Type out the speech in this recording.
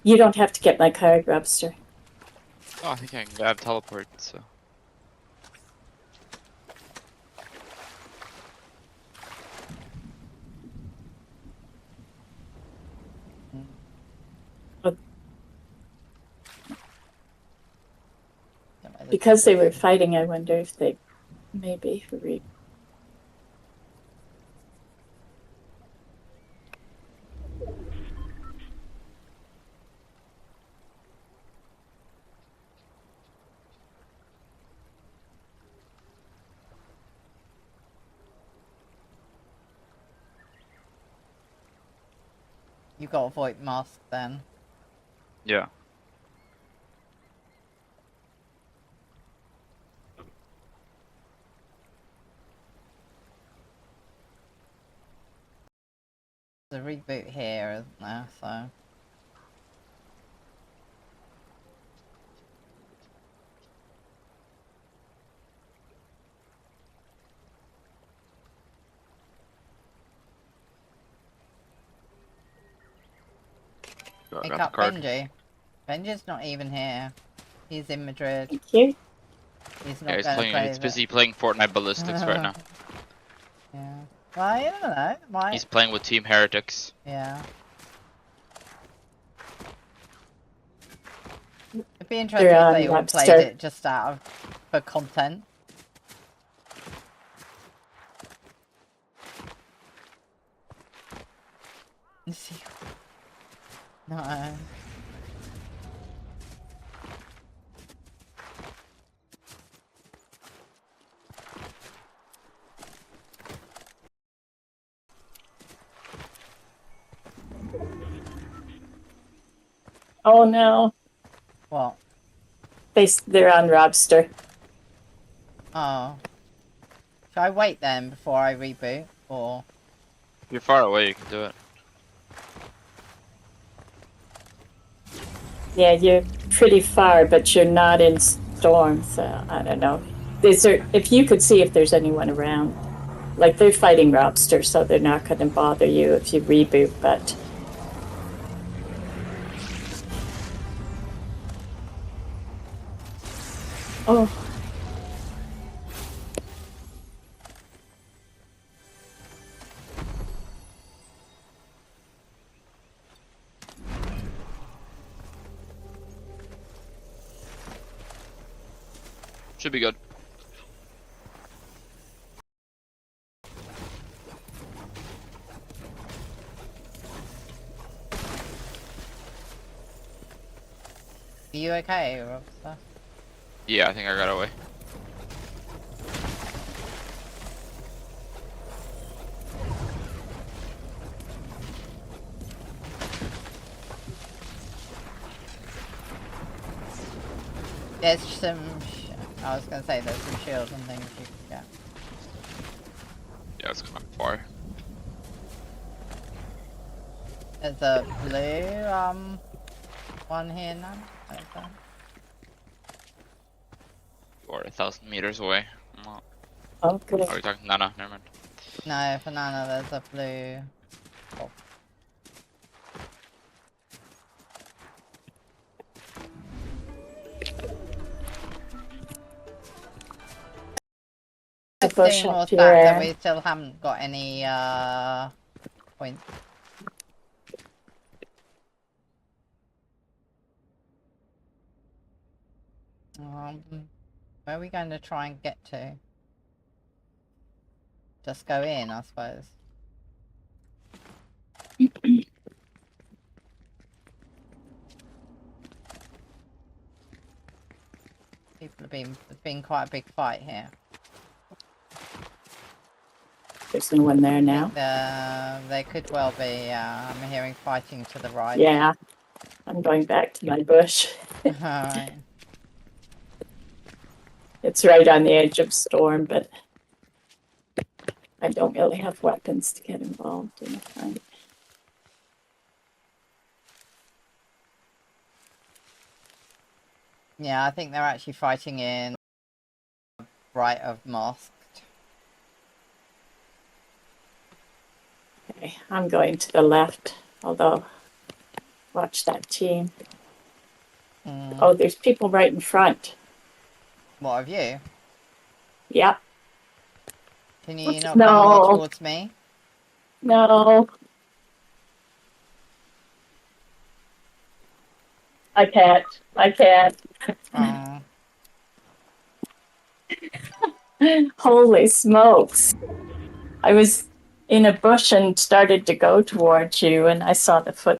You don't have to get my card, Robster. Oh, I think I can grab teleport, so. Because they were fighting, I wonder if they maybe You got a void mask then. Yeah. There's a reboot here, isn't there? So. I Pick got up the card. Benji. Benji's not even here. He's in Madrid. Thank you. He's Yeah, not he's going to playing. play He's with busy playing Fortnite Ballistics right now. Yeah. Well, you don't know. Might. He's playing with Team Heretics. Yeah. It'd be interesting if they all played it just out of for content. See. No. Oh no. What? They're on Robster. Oh. Should I wait then before I reboot, or? If you're far away, you can do it. Yeah, you're pretty far, but you're not in storm, so I don't know. If you could see if there's anyone around. Like, they're fighting Robster, so they're not going to bother you if you reboot, but... Oh. Should be good. Are you okay, Robster? Yeah, I think I got away. There's some. I was gonna say there's some shields and things you can get. Yeah, it's kind of far. There's a blue one here now. Or 1,000 meters away. No. Oh, good. Are we talking? No, never mind. No, for Nana there's a blue. Oh. The bush More up stats, here. and we still haven't got any points. Where are we going to try and get to? Just go in, I suppose. It's been quite a big fight here. There's no one there now. There could well be. I'm hearing fighting to the right. Yeah, I'm going back to my bush. Alright. It's right on the edge of storm, but I don't really have weapons to get involved in a fight. Yeah, I think they're actually fighting in right of Masked. Okay, I'm going to the left, although Watch that team. Mm. Oh, there's people right in front. What of you? Yep. Can you not come more towards me? No. I can't. Oh. Holy smokes. I was in a bush and started to go towards you, and I saw the footsteps.